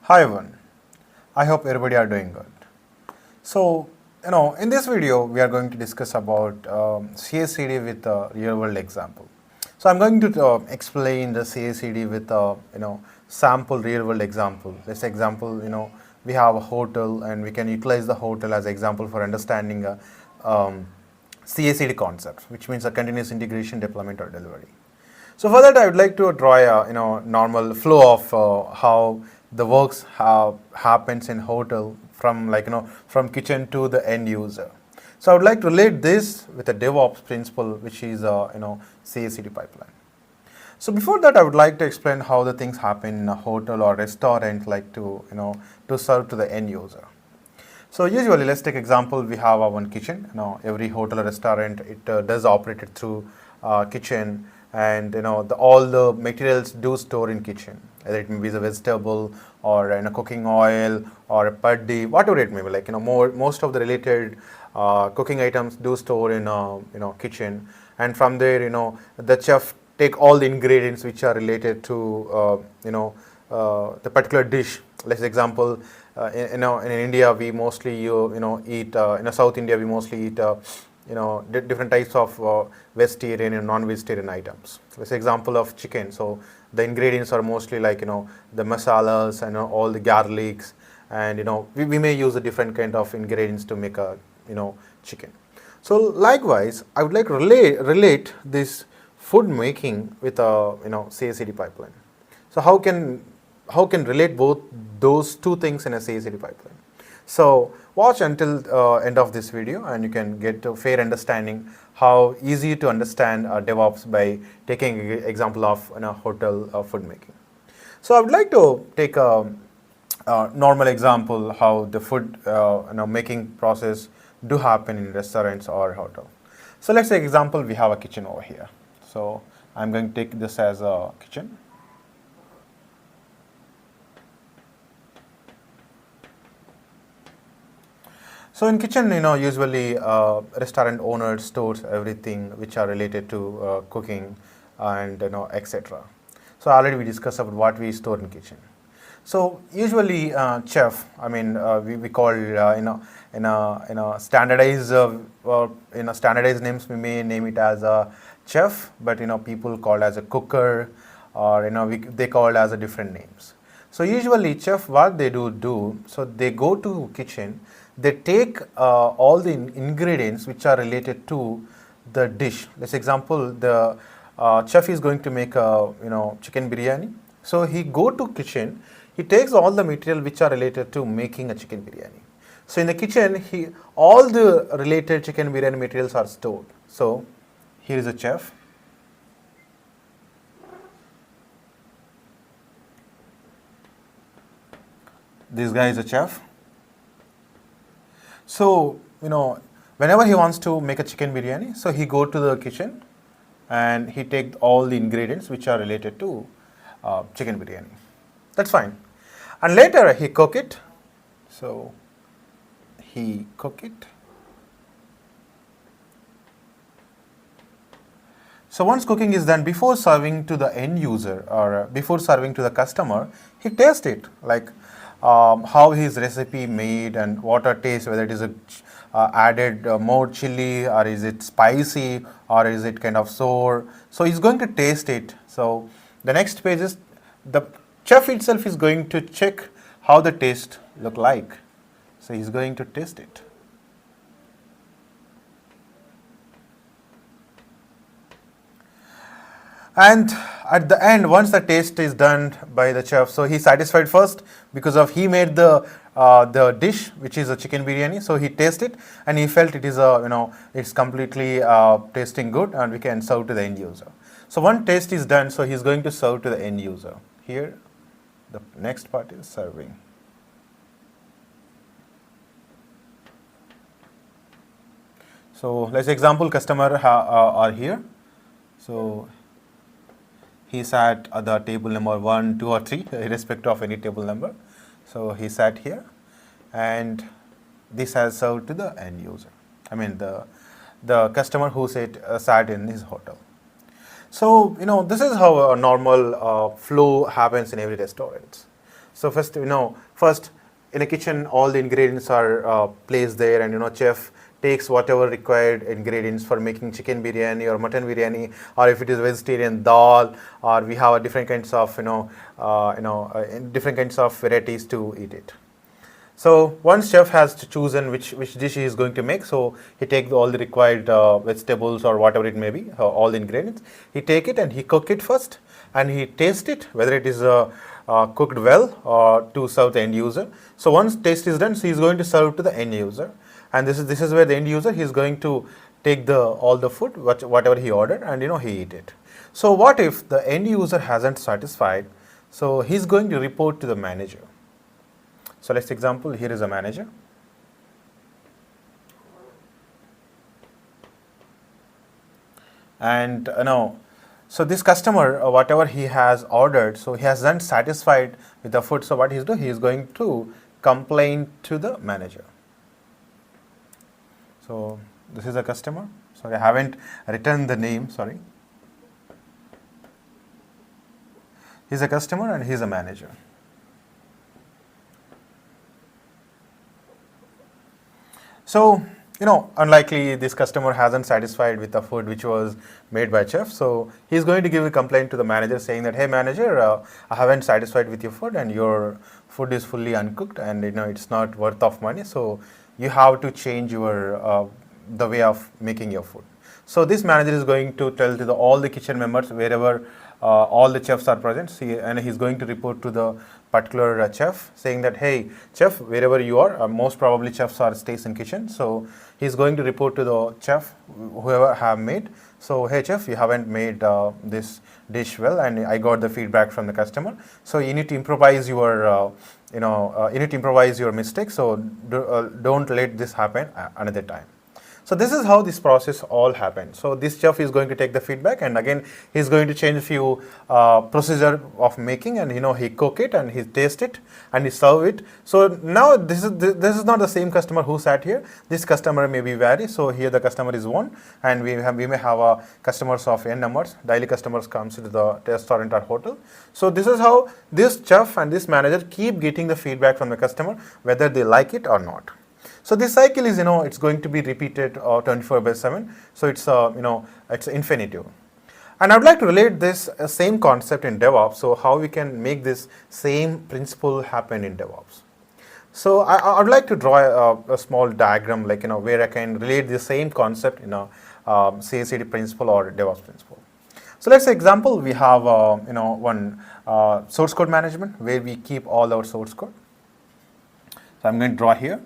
Hi everyone, I hope everybody are doing good. So, in this video, we are going to discuss about CICD with a real world example. So, I'm going to explain the CICD with a, sample real world example. This example, we have a hotel and we can utilize the hotel as example for understanding a CICD concept, which means a continuous integration, deployment or delivery. So for that, I would like to draw a normal flow of how the works happens in hotel from from kitchen to the end user. So I would like to relate this with a DevOps principle, which is CI/CD pipeline. So before that, I would like to explain how the things happen in a hotel or restaurant, like to serve to the end user. So usually, let's take example. We have our one kitchen. Every hotel or restaurant it does operate it through kitchen, and all the materials do store in kitchen. Either it may be a vegetable or cooking oil or a putty, whatever it may be. Like most of the related cooking items do store in kitchen, and from there the chef take all the ingredients which are related to the particular dish. Let's example. In India, we mostly eat in South India we mostly eat different types of vegetarian and non-vegetarian items. Let's example of chicken. So the ingredients are mostly like the masalas and all the garlics, and we may use a different kind of ingredients to make a chicken. So likewise, I would like to relate this food making with a CI/CD pipeline. So how can relate both those two things in a CI/CD pipeline? So watch until end of this video, and you can get a fair understanding how easy to understand DevOps by taking an example of hotel food making. So I would like to take a normal example how the food making process do happen in restaurants or hotel. So let's take example, we have a kitchen over here. So I'm going to take this as a kitchen. So in kitchen, usually restaurant owner stores everything which are related to cooking and etc. So already we discussed about what we store in kitchen. So usually chef, I mean we call in a standardized standardized names, we may name it as a chef, but people call as a cooker, or they call as a different names. So usually chef, what they do, so they go to kitchen, they take all the ingredients which are related to the dish. Let's example, the chef is going to make a chicken biryani. So he go to kitchen, he takes all the material which are related to making a chicken biryani. So in the kitchen, all the related chicken biryani materials are stored. So here is a chef. This guy is a chef. So, whenever he wants to make a chicken biryani, so he go to the kitchen and he take all the ingredients which are related to chicken biryani. That's fine. And later he cook it. So, he cook it. So once cooking is done, before serving to the end user or before serving to the customer, he taste it, like how his recipe made and what a taste, whether it is added more chili, or is it spicy, or is it kind of sour. So he's going to taste it. So the next page is the chef itself is going to check how the taste look like. So he's going to taste it. And at the end, once the taste is done by the chef, so he's satisfied first because of he made the dish, which is a chicken biryani. So he tasted it and he felt it is it's completely tasting good, and we can serve to the end user. So one taste is done, so he's going to serve to the end user. Here, the next part is serving. So let's example customer are here. So he sat at the table number 1, 2, or 3, irrespective of any table number. So he sat here, and this has served to the end user. I mean the customer who sat in his hotel. So this is how a normal flow happens in every restaurant. So first in a kitchen, all the ingredients are placed there, and chef takes whatever required ingredients for making chicken biryani or mutton biryani, or if it is vegetarian dal, or we have different kinds of different kinds of varieties to eat it. So once chef has chosen which dish he is going to make, so he takes all the required vegetables or whatever it may be, all the ingredients. He take it and he cook it first, and he taste it whether it is cooked well to serve the end user. So once taste is done, so he is going to serve to the end user, and this is where the end user, he is going to take all the food whatever he ordered, and he eat it. So what if the end user hasn't satisfied? So he is going to report to the manager. So let's example, here is a manager. And now, so this customer, whatever he has ordered, so he hasn't satisfied with the food. So what he's doing, he is going to complain to the manager. So this is a customer. Sorry, I haven't written the name, sorry. He's a customer and he's a manager. So, unlikely this customer hasn't satisfied with the food which was made by chef. So he's going to give a complaint to the manager saying that, hey manager, I haven't satisfied with your food, and your food is fully uncooked, and it's not worth of money. So you have to change your the way of making your food. So this manager is going to tell to all the kitchen members wherever all the chefs are present, and he's going to report to the particular chef saying that, hey chef, wherever you are, most probably chefs are stays in kitchen. So he's going to report to the chef whoever have made. So hey chef, you haven't made this dish well, and I got the feedback from the customer. So you need to improvise your you need to improvise your mistakes. So don't let this happen another time. So this is how this process all happened. So this chef is going to take the feedback, and again he's going to change a few procedure of making, and he cook it and he taste it and he serve it. So now this is not the same customer who sat here. This customer may be vary. So here the customer is one, and we may have customers of n numbers. Daily customers comes to the restaurant or hotel. So this is how this chef and this manager keep getting the feedback from the customer whether they like it or not. So this cycle is, it's going to be repeated 24/7. So it's, it's infinitive. And I would like to relate this same concept in DevOps. So how we can make this same principle happen in DevOps. So I would like to draw a small diagram, like, where I can relate the same concept in a CICD principle or DevOps principle. So let's say example, we have, one source code management where we keep all our source code. So I'm going to draw here.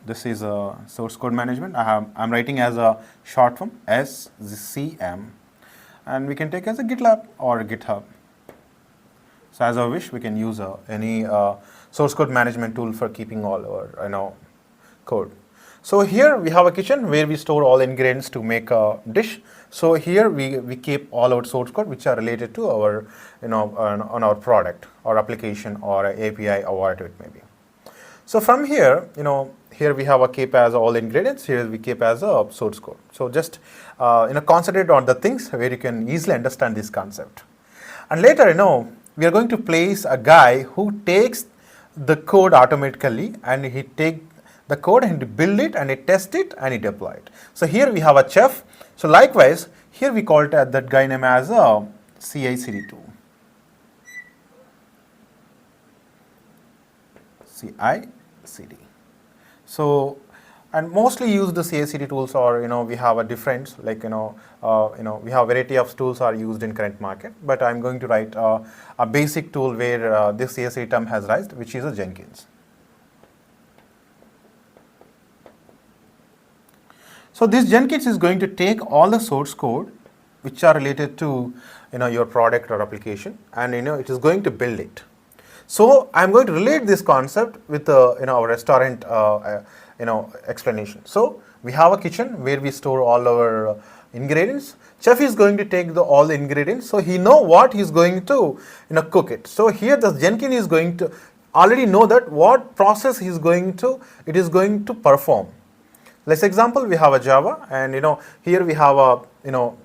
This is a source code management. I'm writing as a short form SCM, and we can take as a GitLab or GitHub. So as I wish, we can use any source code management tool for keeping all our code. So here we have a kitchen where we store all ingredients to make a dish. So here we keep all our source code which are related to our on our product or application or API or whatever it may be. So from here, here we have a keep as all ingredients. Here we keep as a source code. So just concentrate on the things where you can easily understand this concept. And later, we are going to place a guy who takes the code automatically, and he take the code and he build it and he test it and he deploy it. So here we have a chef. So likewise, here we call it that guy name as a CICD tool. CICD. So, and mostly use the CICD tools, or we have a different, like we have variety of tools are used in current market. But I'm going to write a basic tool where this CICD term has raised, which is a Jenkins. So this Jenkins is going to take all the source code which are related to your product or application, and it is going to build it. So I'm going to relate this concept with our restaurant explanation. So we have a kitchen where we store all our ingredients. Chef is going to take all the ingredients, so he know what he's going to cook it. So here the Jenkins is going to already know that what process it is going to perform. Let's example, we have a Java, and here we have a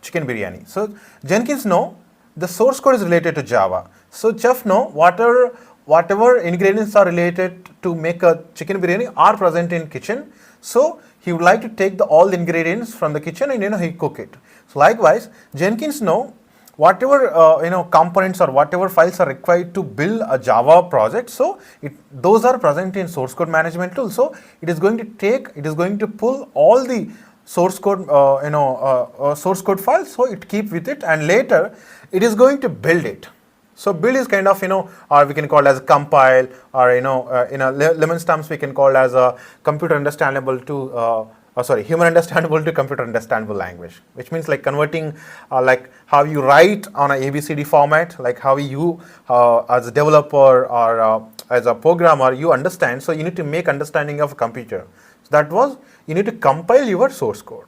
chicken biryani. So Jenkins know the source code is related to Java. So chef know whatever ingredients are related to make a chicken biryani are present in kitchen. So he would like to take all the ingredients from the kitchen and he cook it. So likewise, Jenkins know whatever components or whatever files are required to build a Java project. So those are present in source code management tool. So it is going to pull all the source code source code files. So it keep with it, and later it is going to build it. So build is kind of or we can call as compile, or in a layman's terms we can call as a computer understandable to human understandable to computer understandable language, which means like converting like how you write on a ABCD format, like how you as a developer or as a programmer you understand. So you need to make understanding of a computer. So that was, you need to compile your source code.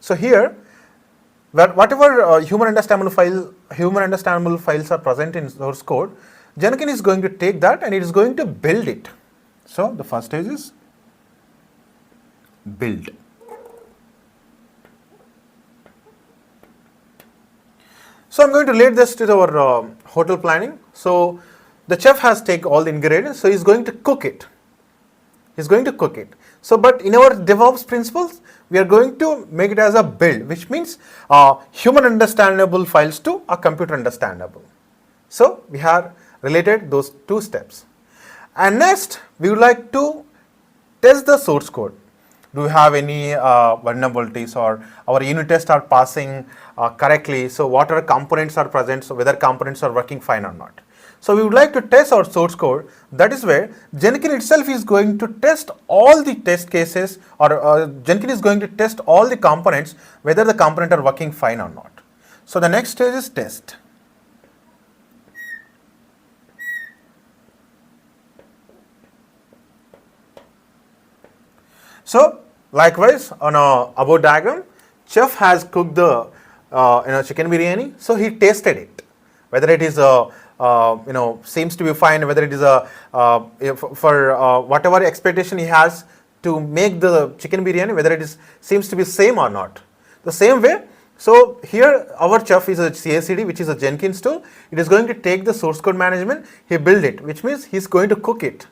So here, whatever human understandable files are present in source code, Jenkins is going to take that and it is going to build it. So the first stage is build. So I'm going to relate this to our hotel planning. So the chef has take all the ingredients, so he's going to cook it. So, but in our DevOps principles, we are going to make it as a build, which means human understandable files to a computer understandable. So we have related those two steps. And next, we would like to test the source code. Do we have any vulnerabilities, or our unit tests are passing correctly? So what are components are present, so whether components are working fine or not. So we would like to test our source code. That is where Jenkins itself is going to test all the test cases, or Jenkins is going to test all the components, whether the components are working fine or not. So the next stage is test. So likewise, on a about diagram, chef has cooked the chicken biryani. So he tasted it, whether it is seems to be fine, whether it is for whatever expectation he has to make the chicken biryani, whether it seems to be same or not. The same way. So here our chef is a CICD, which is a Jenkins tool. It is going to take the source code management, he build it, which means he is going to cook it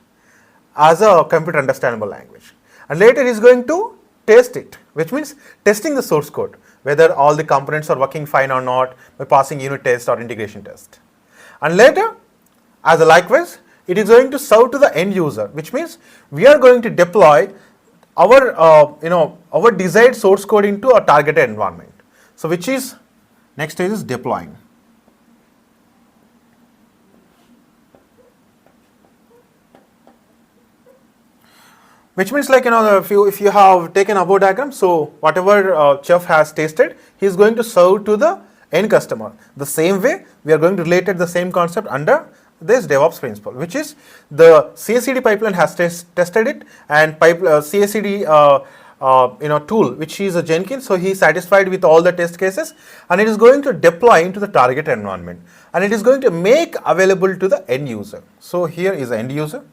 as a computer understandable language. And later he is going to test it, which means testing the source code, whether all the components are working fine or not, by passing unit test or integration test. And later, as a likewise, it is going to serve to the end user, which means we are going to deploy our our desired source code into a targeted environment. So which is next stage is deploying. Which means like if you have taken a above diagram, so whatever chef has tasted, he is going to serve to the end customer. The same way we are going to relate the same concept under this DevOps principle, which is the CICD pipeline has tested it, and CICD tool, which is a Jenkins, so he is satisfied with all the test cases, and it is going to deploy into the target environment, and it is going to make available to the end user. So here is the end user.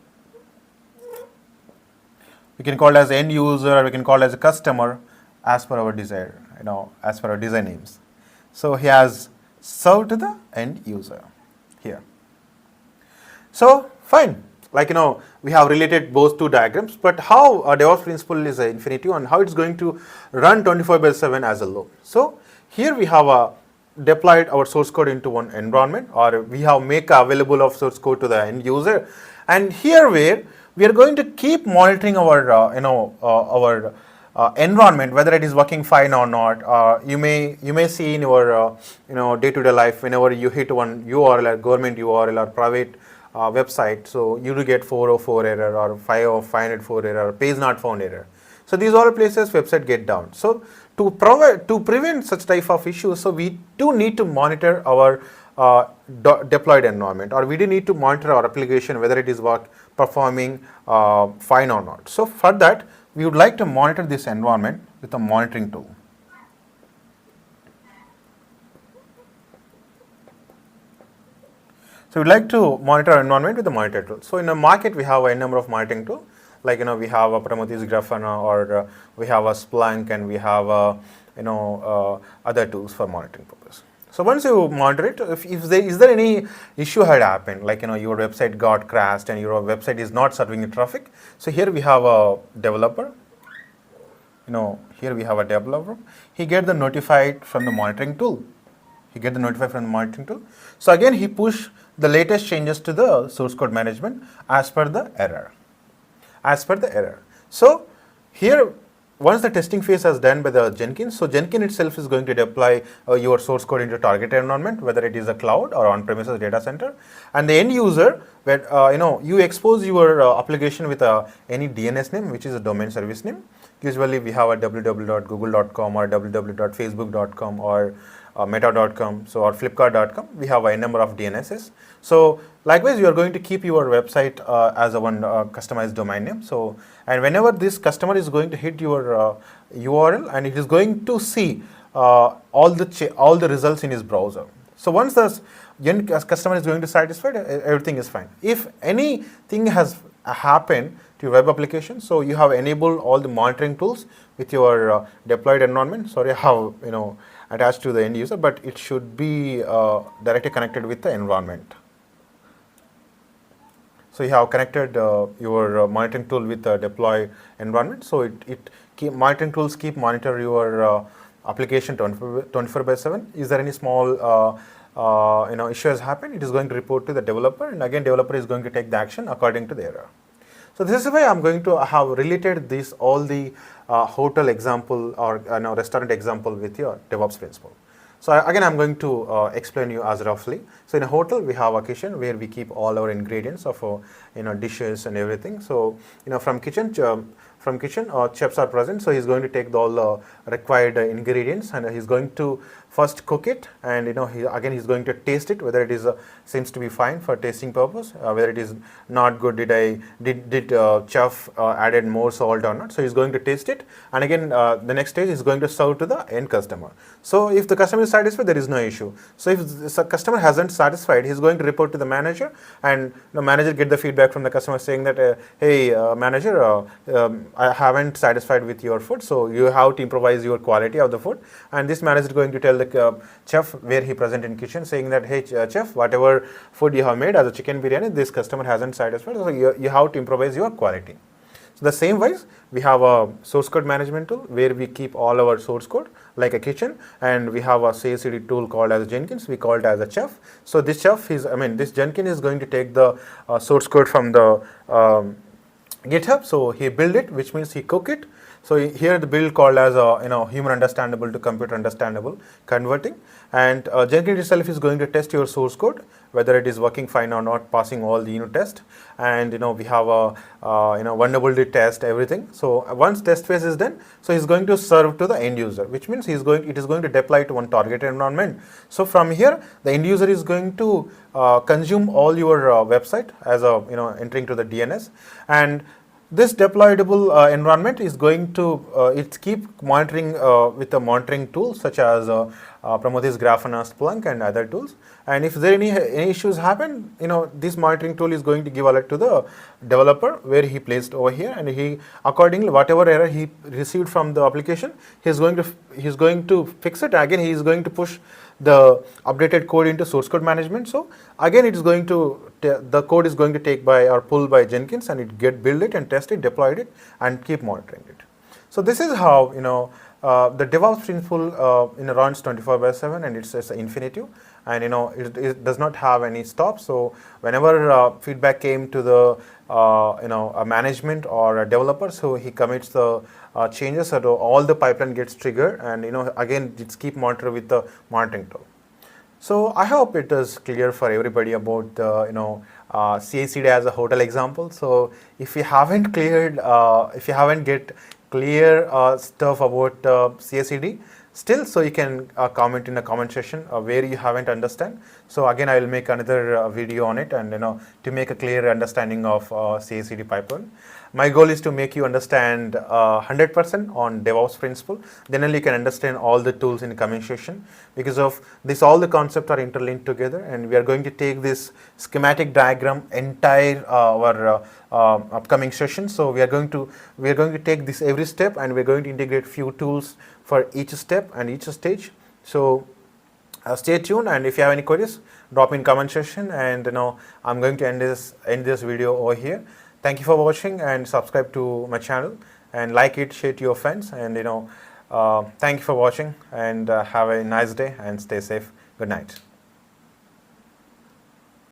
We can call it as end user, or we can call it as a customer as per our desire, as per our design names. So he has served to the end user here. So fine, like we have related both two diagrams, but how a DevOps principle is an infinitive and how it's going to run 24/7 as a loop. So here we have deployed our source code into one environment, or we have make available of source code to the end user, and here where we are going to keep monitoring our environment, whether it is working fine or not. You may see in your day-to-day life, whenever you hit one URL, or government URL or private website, so you do get 404 error or 504 error, page not found error. So these are places website get down. So to prevent such type of issues, so we do need to monitor our deployed environment, or we do need to monitor our application, whether it is performing fine or not. So for that, we would like to monitor this environment with a monitoring tool. So we'd like to monitor our environment with the monitor tool. So in the market, we have a number of monitoring tools, like we have a Prometheus Grafana, or we have a Splunk, and we have other tools for monitoring purpose. So once you monitor it, if there is there any issue had happened, like your website got crashed and your website is not serving the traffic. So here we have a developer. Here we have a developer. He get the notified from the monitoring tool. So again, he push the latest changes to the source code management as per the error. So here, once the testing phase is done by the Jenkins, so Jenkins itself is going to deploy your source code into target environment, whether it is a cloud or on-premises data center. And the end user, where you expose your application with any DNS name, which is a domain service name. Usually we have a www.google.com or www.facebook.com or meta.com, so or flipkart.com. We have a number of DNSs. So likewise, you are going to keep your website as a one customized domain name. So, and whenever this customer is going to hit your URL, and it is going to see all the results in his browser. So once the customer is going to satisfied, everything is fine. If anything has happened to your web application, so you have enabled all the monitoring tools with your deployed environment. Sorry, I have attached to the end user, but it should be directly connected with the environment. So you have connected your monitoring tool with the deploy environment. So monitoring tools keep monitor your application 24/7. Is there any small issue has happened? It is going to report to the developer, and again developer is going to take the action according to the error. So this is why I'm going to have related all the hotel example or restaurant example with your DevOps principle. So again, I'm going to explain you as roughly. So in a hotel, we have a kitchen where we keep all our ingredients of dishes and everything. So from kitchen, chefs are present. So he's going to take all the required ingredients, and he's going to first cook it, and he's going to taste it whether it is seems to be fine for tasting purpose, whether it is not good. Did chef added more salt or not? So he's going to taste it, and again the next stage is going to serve to the end customer. So if the customer is satisfied, there is no issue. So if the customer hasn't satisfied, he's going to report to the manager, and the manager get the feedback from the customer saying that hey manager, I haven't satisfied with your food, so you have to improvise your quality of the food. And this manager is going to tell the chef where he present in kitchen saying that hey chef, whatever food you have made as a chicken biryani, this customer hasn't satisfied, so you have to improvise your quality. So the same wise, we have a source code management tool where we keep all our source code like a kitchen, and we have a CICD tool called as Jenkins. We call it as a chef. So this chef this Jenkins is going to take the source code from the GitHub. So he build it, which means he cook it. So here the build called as human understandable to computer understandable converting, and Jenkins itself is going to test your source code whether it is working fine or not, passing all the unit test, and we have a vulnerability test everything. So once test phase is done, so he's going to serve to the end user, which means it is going to deploy to one target environment. So from here the end user is going to consume all your website as entering to the DNS, and this deployable environment is going to keep monitoring with a monitoring tool such as Prometheus, Grafana, Splunk, and other tools. And if there any issues happen, this monitoring tool is going to give alert to the developer where he placed over here, and he accordingly whatever error he received from the application, he's going to fix it. Again, he is going to push the updated code into source code management. So again, it is going to the code is going to take by or pull by Jenkins, and it build it and test it, deployed it, and keep monitoring it. So this is how the DevOps principle runs 24/7, and it's infinitive, and it does not have any stop. So whenever feedback came to the a management or a developer, so he commits the changes, so all the pipeline gets triggered, and again it's keep monitor with the monitoring tool. So I hope it is clear for everybody about CICD as a hotel example. So if you haven't get clear stuff about CICD still, so you can comment in the comment section where you haven't understand. So again, I will make another video on it, and to make a clear understanding of CICD pipeline. My goal is to make you understand 100% on DevOps principle. Then only you can understand all the tools in the coming session. Because of this, all the concepts are interlinked together, and we are going to take this schematic diagram entire our upcoming session. So we are going to take this every step, and we are going to integrate few tools for each step and each stage. So Stay tuned, and if you have any queries, drop in comment section, and I'm going to end this video over here. Thank you for watching, and subscribe to my channel, and like it, share to your friends, and thank you for watching, and have a nice day and stay safe. Good night.